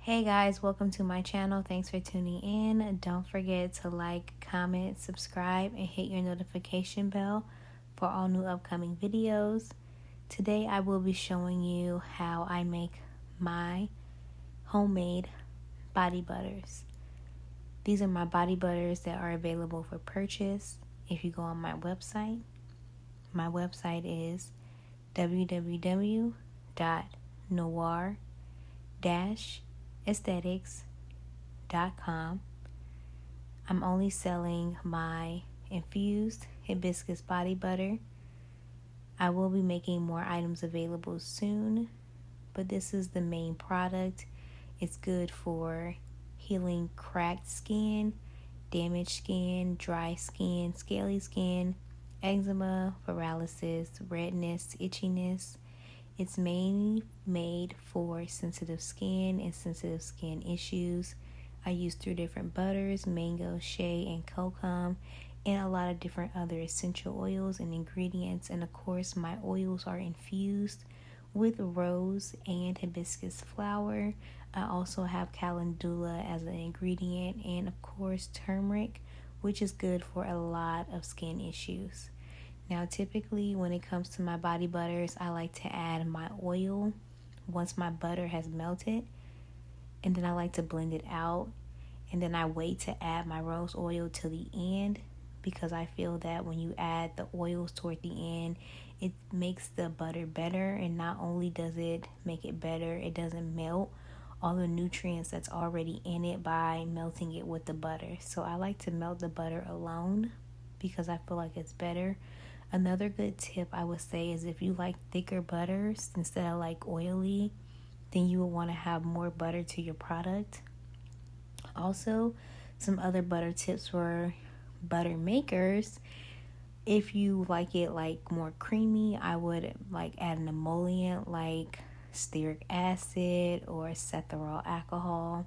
Hey guys, welcome to my channel. Thanks for tuning in. Don't forget to like, comment, subscribe, and hit your notification bell for all new upcoming videos. Today I will be showing you how I make my homemade body butters. These are my body butters that are available for purchase. If you go on my website is www.noir-aesthetics.com. I'm only selling my infused hibiscus body butter. I will be making more items available soon, but this is the main product. It's good for healing cracked skin, damaged skin, dry skin, scaly skin, eczema, paralysis, redness, itchiness. It's mainly made for sensitive skin and sensitive skin issues. I use 3 different butters, mango, shea, and kokum, and a lot of different other essential oils and ingredients. And of course, my oils are infused with rose and hibiscus flower. I also have calendula as an ingredient, and of course, turmeric, which is good for a lot of skin issues. Now, typically, when it comes to my body butters, I like to add my oil once my butter has melted, and then I like to blend it out, and then I wait to add my rose oil to the end, because I feel that when you add the oils toward the end, it makes the butter better. And not only does it make it better, it doesn't melt all the nutrients that's already in it by melting it with the butter. So I like to melt the butter alone because I feel like it's better. Another good tip I would say is if you like thicker butters instead of like oily, then you would want to have more butter to your product. Also, some other butter tips for butter makers. If you like it like more creamy, I would like add an emollient like stearic acid or cetherol alcohol.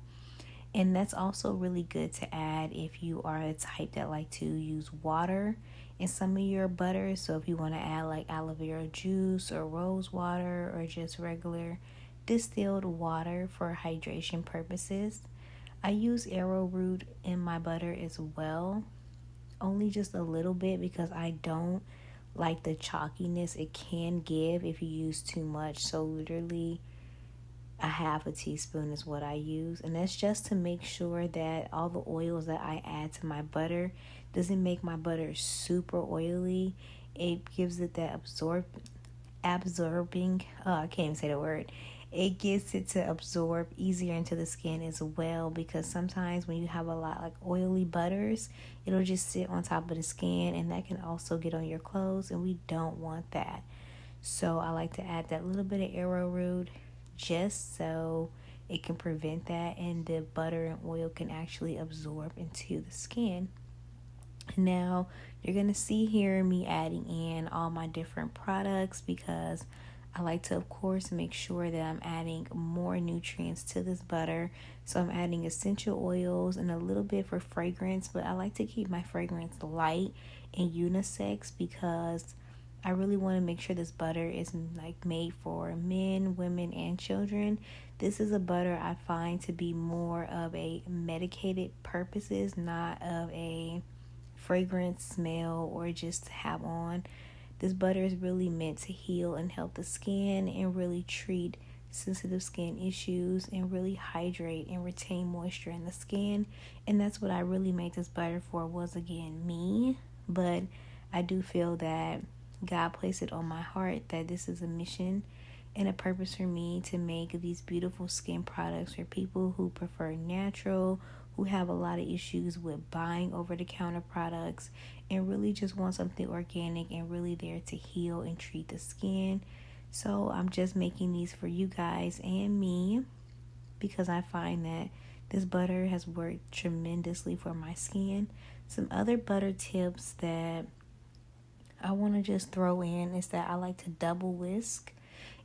And that's also really good to add if you are a type that like to use water in some of your butters. So if you want to add like aloe vera juice or rose water or just regular distilled water for hydration purposes. I use arrowroot in my butter as well, only just a little bit because I don't like the chalkiness it can give if you use too much. So literally a half a teaspoon is what I use, and that's just to make sure that all the oils that I add to my butter doesn't make my butter super oily. It gives it that absorbing I can't even say the word. It gets it to absorb easier into the skin as well, because sometimes when you have a lot like oily butters, it'll just sit on top of the skin, and that can also get on your clothes, and we don't want that. So I like to add that little bit of arrowroot just so it can prevent that, and the butter and oil can actually absorb into the skin. Now you're gonna see here me adding in all my different products because I like to, of course, make sure that I'm adding more nutrients to this butter. So I'm adding essential oils and a little bit for fragrance, but I like to keep my fragrance light and unisex because I really want to make sure this butter is like made for men, women, and children. This is a butter I find to be more of a medicated purposes, not of a fragrance, smell, or just to have on. This butter is really meant to heal and help the skin and really treat sensitive skin issues and really hydrate and retain moisture in the skin. And that's what I really made this butter for, was again me. But I do feel that God placed it on my heart that this is a mission and a purpose for me to make these beautiful skin products for people who prefer natural, who have a lot of issues with buying over-the-counter products, and really just want something organic and really there to heal and treat the skin. So I'm just making these for you guys and me because I find that this butter has worked tremendously for my skin. Some other butter tips that I want to just throw in is that I like to double whisk.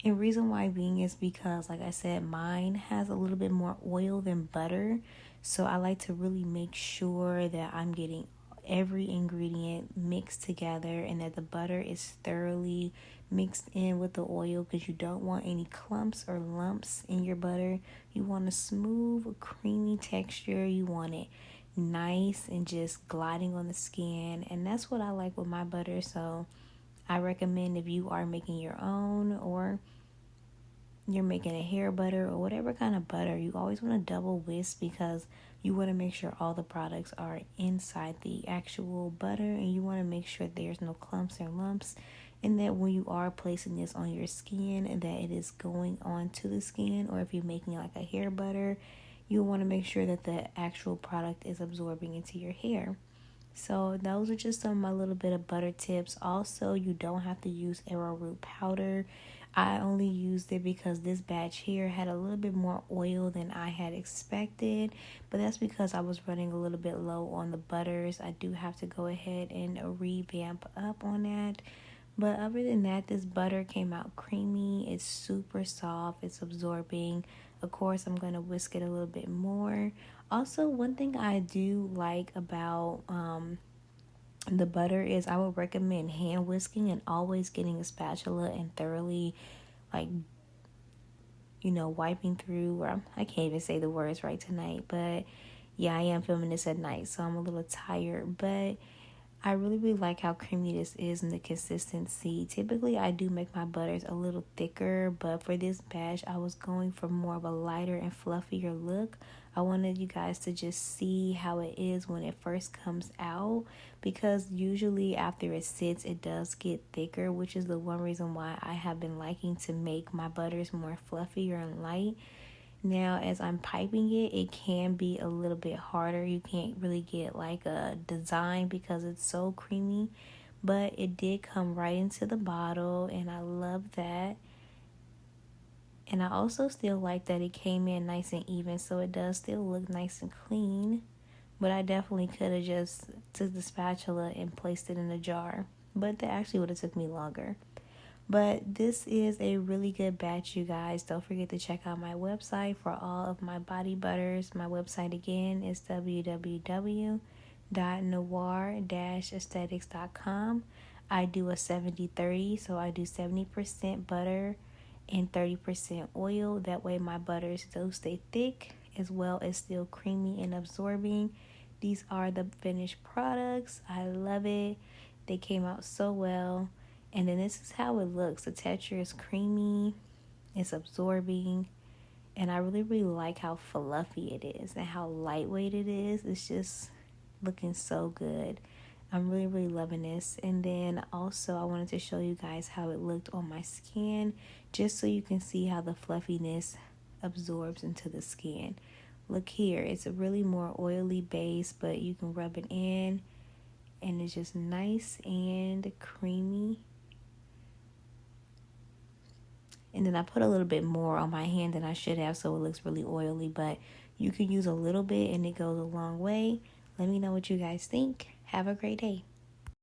And reason why being is because, like I said, mine has a little bit more oil than butter. So I like to really make sure that I'm getting every ingredient mixed together and that the butter is thoroughly mixed in with the oil, because you don't want any clumps or lumps in your butter. You want a smooth, creamy texture. You want it nice and just gliding on the skin. And that's what I like with my butter. So I recommend, if you are making your own, or you're making a hair butter or whatever kind of butter, you always want to double whisk, because you want to make sure all the products are inside the actual butter, and you want to make sure there's no clumps or lumps, and that when you are placing this on your skin, that it is going onto the skin. Or if you're making like a hair butter, you want to make sure that the actual product is absorbing into your hair. So those are just some of my little bit of butter tips. Also, you don't have to use arrowroot powder. I only used it because this batch here had a little bit more oil than I had expected, but that's because I was running a little bit low on the butters. I do have to go ahead and revamp up on that. But other than that, this butter came out creamy. It's super soft. It's absorbing. Of course, I'm going to whisk it a little bit more. Also, one thing I do like about the butter is I would recommend hand whisking and always getting a spatula and thoroughly, like, wiping through. Or I can't even say the words right tonight, but yeah, I am filming this at night, so I'm a little tired. But I really, really like how creamy this is and the consistency. Typically, I do make my butters a little thicker, but for this batch, I was going for more of a lighter and fluffier look. I wanted you guys to just see how it is when it first comes out, because usually after it sits, it does get thicker, which is the one reason why I have been liking to make my butters more fluffier and light. Now, as I'm piping it, it can be a little bit harder. You can't really get like a design because it's so creamy, but it did come right into the bottle, and I love that. And I also still like that it came in nice and even, so it does still look nice and clean. But I definitely could have just took the spatula and placed it in a jar, but that actually would have took me longer. But this is a really good batch, you guys. Don't forget to check out my website for all of my body butters. My website again is www.noir-aesthetics.com. I do a 70-30, so I do 70% butter and 30% oil. That way my butters do stay thick as well as still creamy and absorbing. These are the finished products. I love it. They came out so well. And then this is how it looks. The texture is creamy, it's absorbing, and I really, really like how fluffy it is and how lightweight it is. It's just looking so good. I'm really, really loving this. And then also I wanted to show you guys how it looked on my skin, just so you can see how the fluffiness absorbs into the skin. Look here, it's a really more oily base, but you can rub it in and it's just nice and creamy. And then I put a little bit more on my hand than I should have, so it looks really oily. But you can use a little bit and it goes a long way. Let me know what you guys think. Have a great day.